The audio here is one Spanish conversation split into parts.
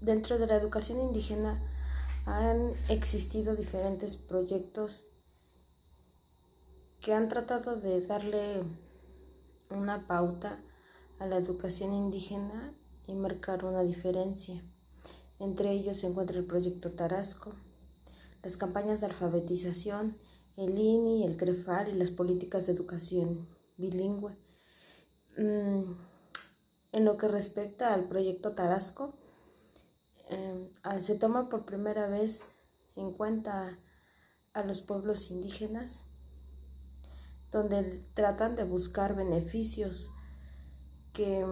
Dentro de la educación indígena han existido diferentes proyectos que han tratado de darle una pauta a la educación indígena y marcar una diferencia. Entre ellos se encuentra el proyecto Tarasco, las campañas de alfabetización, el INI, el CREFAL y las políticas de educación bilingüe. En lo que respecta al proyecto Tarasco, se toma por primera vez en cuenta a los pueblos indígenas, donde tratan de buscar beneficios que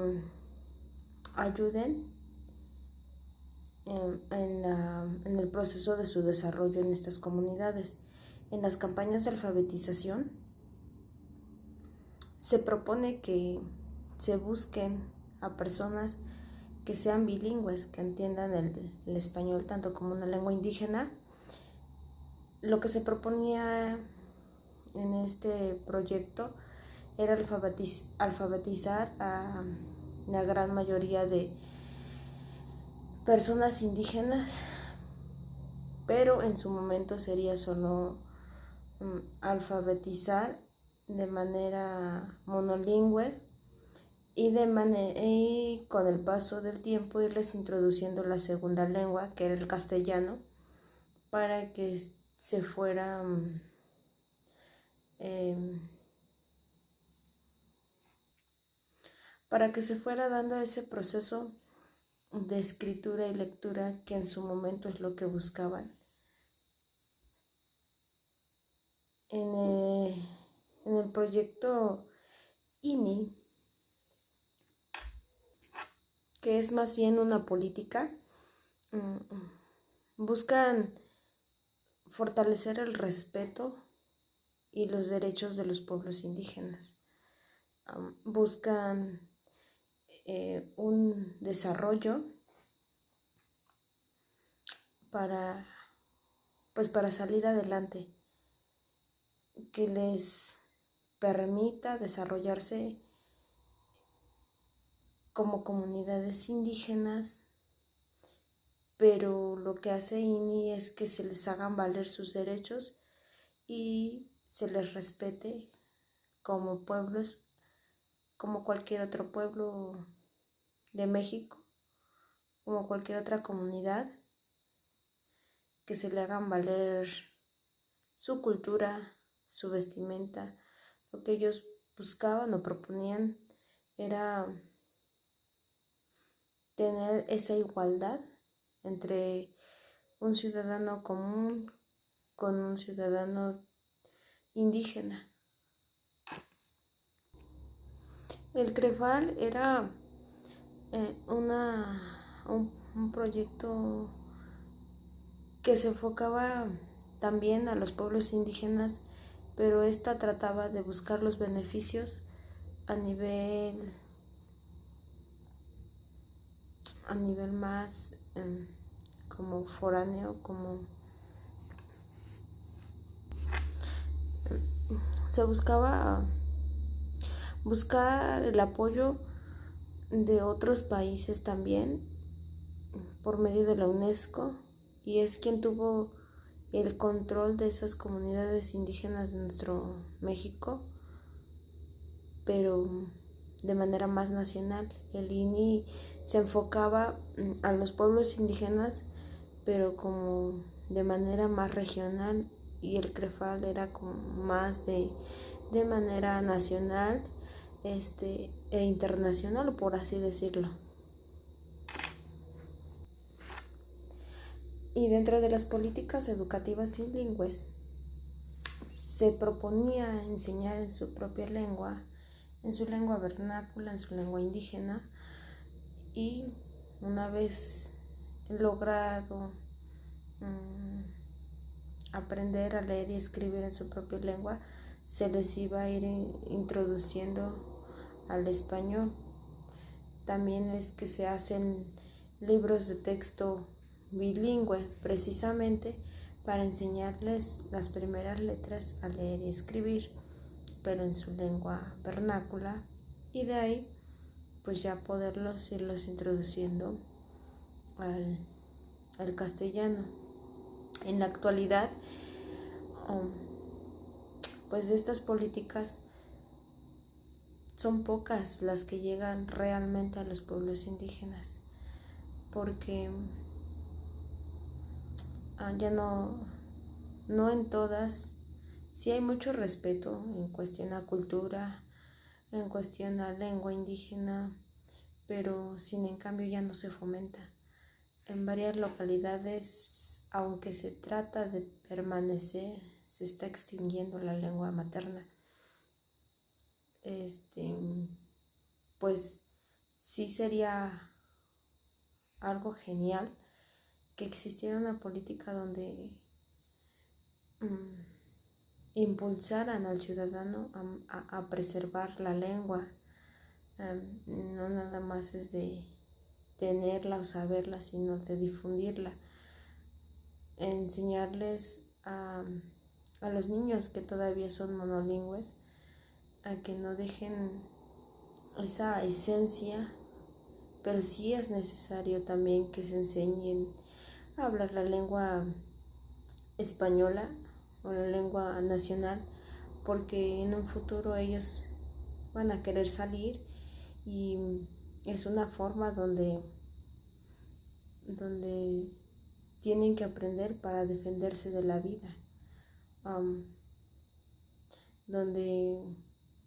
ayuden en el proceso de su desarrollo en estas comunidades. En las campañas de alfabetización se propone que se busquen a personas que sean bilingües, que entiendan el español tanto como una lengua indígena. Lo que se proponía en este proyecto era alfabetizar a la gran mayoría de personas indígenas, pero en su momento sería solo alfabetizar de manera monolingüe y con el paso del tiempo irles introduciendo la segunda lengua, que era el castellano, para que se fuera dando ese proceso de escritura y lectura que en su momento es lo que buscaban. En el proyecto INI, que es más bien una política, buscan fortalecer el respeto y los derechos de los pueblos indígenas. Buscan un desarrollo para salir adelante, que les permita desarrollarse como comunidades indígenas, pero lo que hace INI es que se les hagan valer sus derechos y se les respete como pueblos, como cualquier otro pueblo de México, como cualquier otra comunidad, que se le hagan valer su cultura, su vestimenta. Lo que ellos buscaban o proponían era tener esa igualdad entre un ciudadano común con un ciudadano indígena. El CREFAL era un proyecto que se enfocaba también a los pueblos indígenas, pero esta trataba de buscar los beneficios a nivel más como foráneo, como se buscaba buscar el apoyo de otros países también por medio de la UNESCO, y es quien tuvo el control de esas comunidades indígenas de nuestro México, pero de manera más nacional. El INI se enfocaba a los pueblos indígenas, pero como de manera más regional, y el CREFAL era como más de manera nacional e internacional, por así decirlo. Y dentro de las políticas educativas bilingües se proponía enseñar en su propia lengua, en su lengua vernácula, en su lengua indígena, y una vez logrado aprender a leer y escribir en su propia lengua, se les iba a ir introduciendo al español. También es que se hacen libros de texto bilingüe, precisamente para enseñarles las primeras letras a leer y escribir, pero en su lengua vernácula, y de ahí pues ya poderlos irlos introduciendo al castellano. En la actualidad, pues de estas políticas son pocas las que llegan realmente a los pueblos indígenas, porque ya no en todas, sí hay mucho respeto en cuestión a cultura, en cuestión a lengua indígena, pero sin en cambio ya no se fomenta. En varias localidades, aunque se trata de permanecer, se está extinguiendo la lengua materna. Pues sí sería algo genial que existiera una política donde impulsaran al ciudadano a preservar la lengua. No nada más es de tenerla o saberla, sino de difundirla, enseñarles a los niños que todavía son monolingües a que no dejen esa esencia, pero sí es necesario también que se enseñen a hablar la lengua española o la lengua nacional, porque en un futuro ellos van a querer salir y es una forma donde tienen que aprender para defenderse de la vida, donde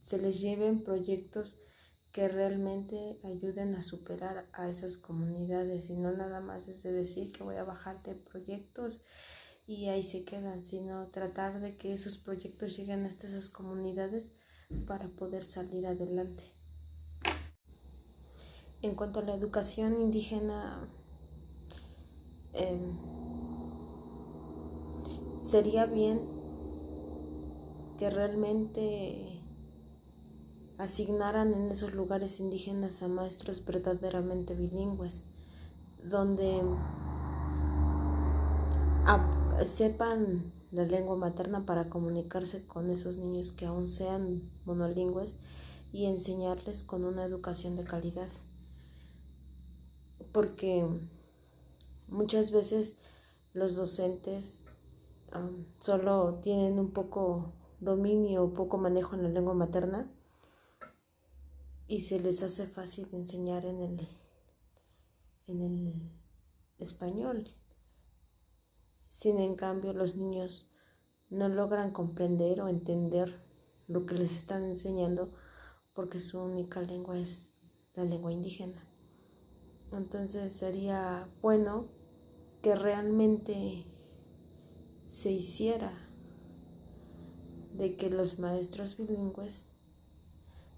se les lleven proyectos que realmente ayuden a superar a esas comunidades, y no nada más es de decir que voy a bajarte proyectos y ahí se quedan, sino tratar de que esos proyectos lleguen hasta esas comunidades para poder salir adelante. En cuanto a la educación indígena, sería bien que realmente asignaran en esos lugares indígenas a maestros verdaderamente bilingües, donde sepan la lengua materna para comunicarse con esos niños que aún sean monolingües y enseñarles con una educación de calidad, porque muchas veces los docentes solo tienen un poco dominio o poco manejo en la lengua materna y se les hace fácil enseñar en el español. Sin en cambio, los niños no logran comprender o entender lo que les están enseñando porque su única lengua es la lengua indígena. Entonces sería bueno que realmente se hiciera de que los maestros bilingües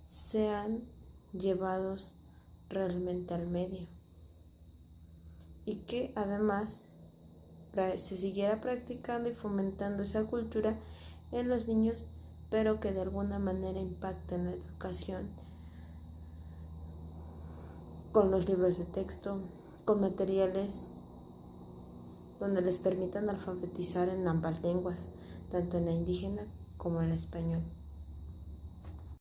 sean llevados realmente al medio y que además se siguiera practicando y fomentando esa cultura en los niños, pero que de alguna manera impacte en la educación, con los libros de texto, con materiales donde les permitan alfabetizar en ambas lenguas, tanto en la indígena como en la español.